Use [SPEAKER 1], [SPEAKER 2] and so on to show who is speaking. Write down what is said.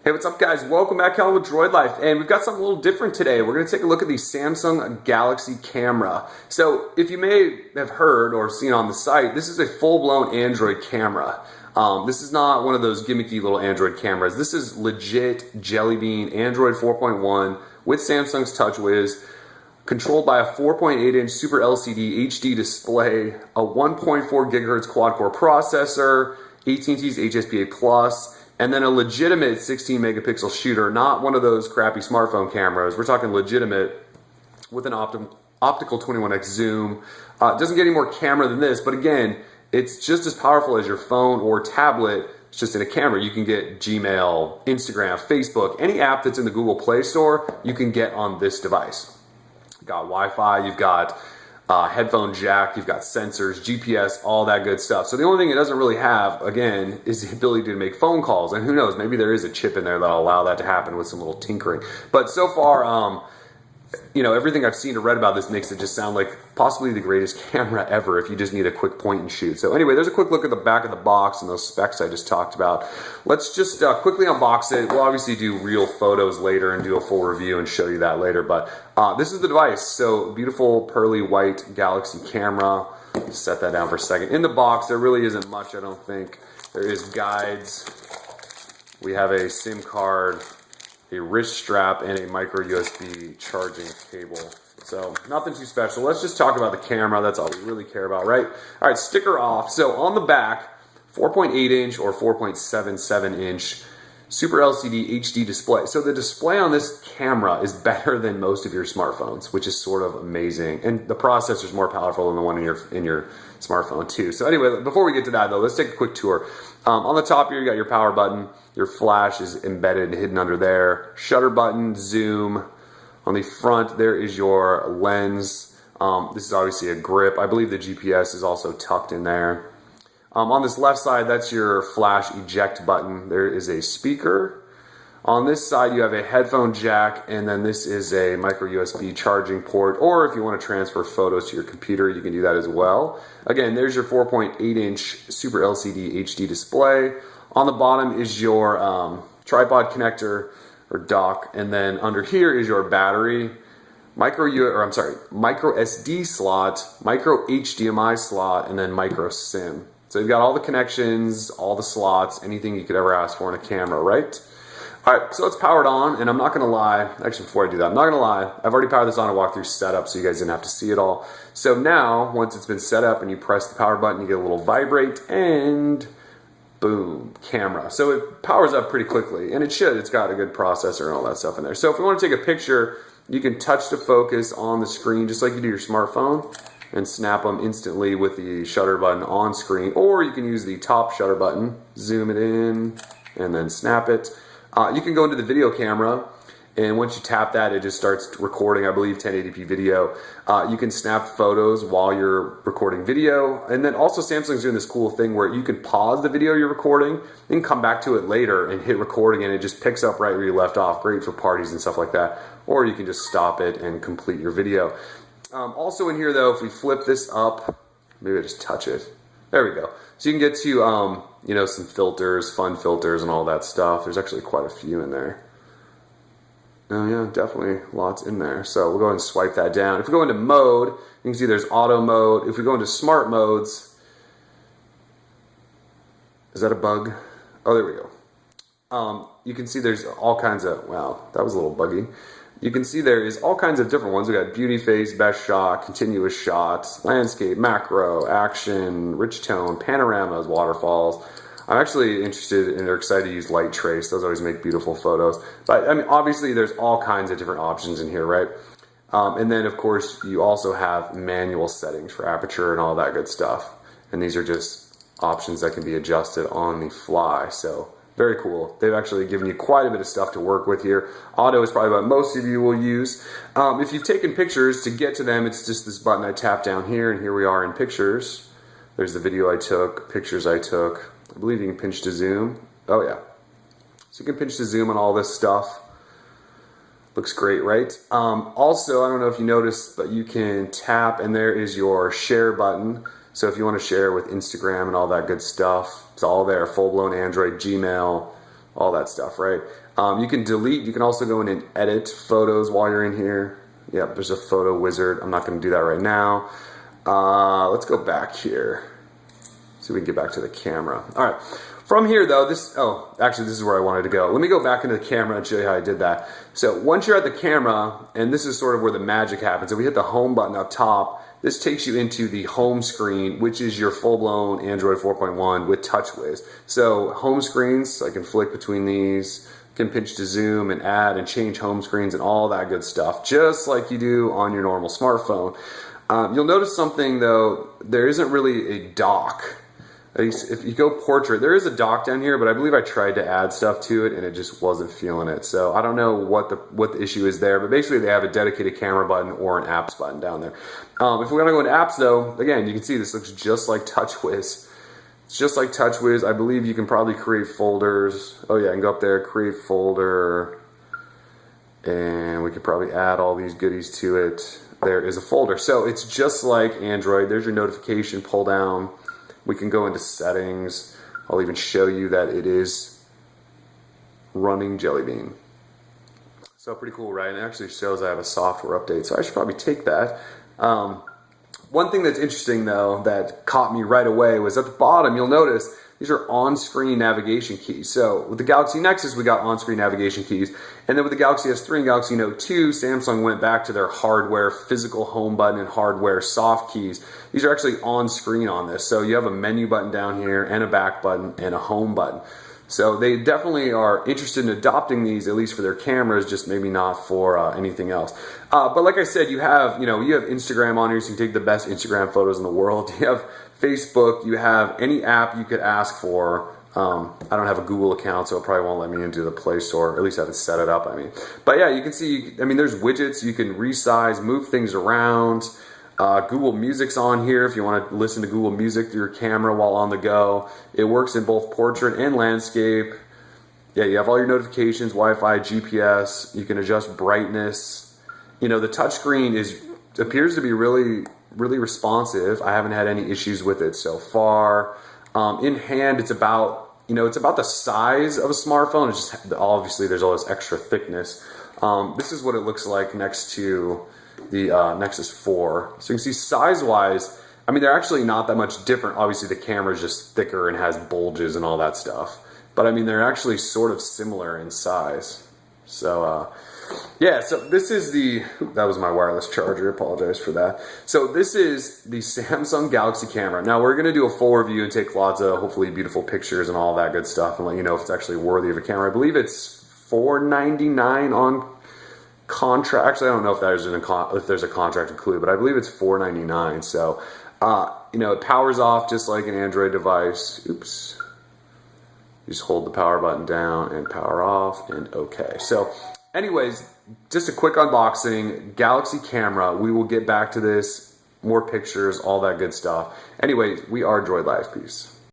[SPEAKER 1] Hey, what's up guys? Welcome back, Calvin with Droid Life, and we've got something a little different today. We're going to take a look at the Samsung Galaxy camera. So, if you may have heard or seen on the site, this is a full-blown Android camera. This is not one of those gimmicky little Android cameras. This is legit Jelly Bean Android 4.1 with Samsung's TouchWiz, controlled by a 4.8-inch Super LCD HD display, a 1.4 gigahertz quad-core processor, AT&T's HSPA Plus, and then a legitimate 16 megapixel shooter, not one of those crappy smartphone cameras. We're talking legitimate with an optical 21x zoom. It doesn't get any more camera than this, but again, it's just as powerful as your phone or tablet. It's just in a camera. You can get Gmail, Instagram, Facebook, any app that's in the Google Play Store, you can get on this device. You've got Wi-Fi, you've got headphone jack, you've got sensors, GPS, all that good stuff. So the only thing it doesn't really have, again, is the ability to make phone calls. And who knows, maybe there is a chip in there that'll allow that to happen with some little tinkering. But so far, you know, everything I've seen or read about this makes it just sound like possibly the greatest camera ever if you just need a quick point and shoot. So anyway, there's a quick look at the back of the box and those specs I just talked about. Let's just quickly unbox it. We'll obviously do real photos later and do a full review and show you that later. But this is the device. So beautiful pearly white Galaxy camera. Just set that down for a second. In the box, there really isn't much, I don't think. There is guides. We have a SIM card, a wrist strap, and a micro USB charging cable. So nothing too special. Let's just talk about the camera. That's all we really care about, right? All right, sticker off. So on the back, 4.8-inch or 4.77-inch Super LCD HD display. So the display on this camera is better than most of your smartphones, which is sort of amazing. And the processor is more powerful than the one in your smartphone too. So anyway, before we get to that though, let's take a quick tour. On the top here, you got your power button. Your flash is embedded, hidden under there. Shutter button, zoom. On the front, there is your lens. This is obviously a grip. I believe the GPS is also tucked in there. On this left side, that's your flash eject button. There is a speaker. On this side, you have a headphone jack, and then this is a micro USB charging port, or if you want to transfer photos to your computer, you can do that as well. Again, there's your 4.8-inch Super LCD HD display. On the bottom is your tripod connector or dock, and then under here is your battery, micro SD slot, micro HDMI slot, and then micro SIM. So you've got all the connections, all the slots, anything you could ever ask for in a camera, right? All right, so it's powered on, and I'm not gonna lie, actually before I do that, I'm not gonna lie, I've already powered this on and walked through setup so you guys didn't have to see it all. So now, once it's been set up and you press the power button, you get a little vibrate, and boom, camera. So it powers up pretty quickly, and it should. It's got a good processor and all that stuff in there. So if we want to take a picture, you can touch to focus on the screen just like you do your smartphone and snap them instantly with the shutter button on screen, or you can use the top shutter button, zoom it in, and then snap it. You can go into the video camera, and once you tap that, it just starts recording, I believe, 1080p video. You can snap photos while you're recording video. And then also Samsung's doing this cool thing where you can pause the video you're recording, then come back to it later and hit recording, and it just picks up right where you left off. Great for parties and stuff like that. Or you can just stop it and complete your video. Also in here though, if we flip this up, maybe I just touch it. There we go. So you can get to, you know, some filters, fun filters and all that stuff. There's actually quite a few in there. Oh yeah, definitely lots in there. So we'll go ahead and swipe that down. If we go into mode, you can see there's auto mode. If we go into smart modes, is that a bug? Oh, there we go. You can see there's all kinds of, wow, that was a little buggy. You can see there is all kinds of different ones. We got beauty phase, best shot, continuous shots, landscape, macro, action, rich tone, panoramas, waterfalls. I'm actually interested and excited to use light trace. Those always make beautiful photos. But I mean, obviously there's all kinds of different options in here, right? And then of course you also have manual settings for aperture and all that good stuff. And these are just options that can be adjusted on the fly. So very cool. They've actually given you quite a bit of stuff to work with here. Auto is probably what most of you will use. If you've taken pictures, to get to them, it's just this button I tap down here, and here we are in pictures. There's the video I took, pictures I took. I believe you can pinch to zoom. Oh yeah. So you can pinch to zoom on all this stuff. Looks great, right? Also, I don't know if you noticed, but you can tap, and there is your share button. So if you want to share with Instagram and all that good stuff, it's all there. Full-blown Android, Gmail, all that stuff, right? You can delete, you can also go in and edit photos while you're in here. Yep, there's a photo wizard. I'm not going to do that right now. Let's go back here. See if we can get back to the camera. All right. From here, though, this is where I wanted to go. Let me go back into the camera and show you how I did that. So once you're at the camera, and this is sort of where the magic happens. If we hit the home button up top, this takes you into the home screen, which is your full-blown Android 4.1 with TouchWiz. So home screens, I can flick between these, can pinch to zoom and add and change home screens and all that good stuff, just like you do on your normal smartphone. You'll notice something, though, there isn't really a dock. At least if you go portrait, there is a dock down here, but I believe I tried to add stuff to it and it just wasn't feeling it. So I don't know what the issue is there, but basically they have a dedicated camera button or an apps button down there. If we want to go into apps, though, again, you can see this looks just like TouchWiz. It's just like TouchWiz. I believe you can probably create folders. Oh yeah, I can go up there, create folder, and we could probably add all these goodies to it. There is a folder. So it's just like Android. There's your notification pull down. We can go into settings. I'll even show you that it is running Jelly Bean. So pretty cool, right? And it actually shows I have a software update, so I should probably take that. One thing that's interesting, though, that caught me right away was at the bottom, you'll notice these are on-screen navigation keys. So with the Galaxy Nexus, we got on-screen navigation keys. And then with the Galaxy S3 and Galaxy Note 2, Samsung went back to their hardware physical home button and hardware soft keys. These are actually on-screen on this. So you have a menu button down here and a back button and a home button. So they definitely are interested in adopting these, at least for their cameras, just maybe not for anything else. But like I said, you have Instagram on here, so you can take the best Instagram photos in the world. You have Facebook, you have any app you could ask for. I don't have a Google account, so it probably won't let me into the Play Store, or at least I haven't set it up, But yeah, you can see, there's widgets, you can resize, move things around. Google Music's on here if you want to listen to Google Music through your camera while on the go. It works in both portrait and landscape. Yeah, you have all your notifications, Wi-Fi, GPS. You can adjust brightness. The touchscreen appears to be really, really responsive. I haven't had any issues with it so far. In hand, it's about the size of a smartphone. It's just obviously there's all this extra thickness. This is what it looks like next to the Nexus 4. So you can see size-wise, they're actually not that much different. Obviously, the camera is just thicker and has bulges and all that stuff. But they're actually sort of similar in size. So, yeah, so this is that was my wireless charger, apologize for that. So this is the Samsung Galaxy camera. Now we're going to do a full review and take lots of hopefully beautiful pictures and all that good stuff and let you know if it's actually worthy of a camera. I believe it's $499 on contract. Actually, I don't know if there's a contract included, but I believe it's $499. So, it powers off just like an Android device. Oops. You just hold the power button down and power off and okay. So anyways, just a quick unboxing, Galaxy camera. We will get back to this, more pictures, all that good stuff. Anyways, we are Droid Life. Peace.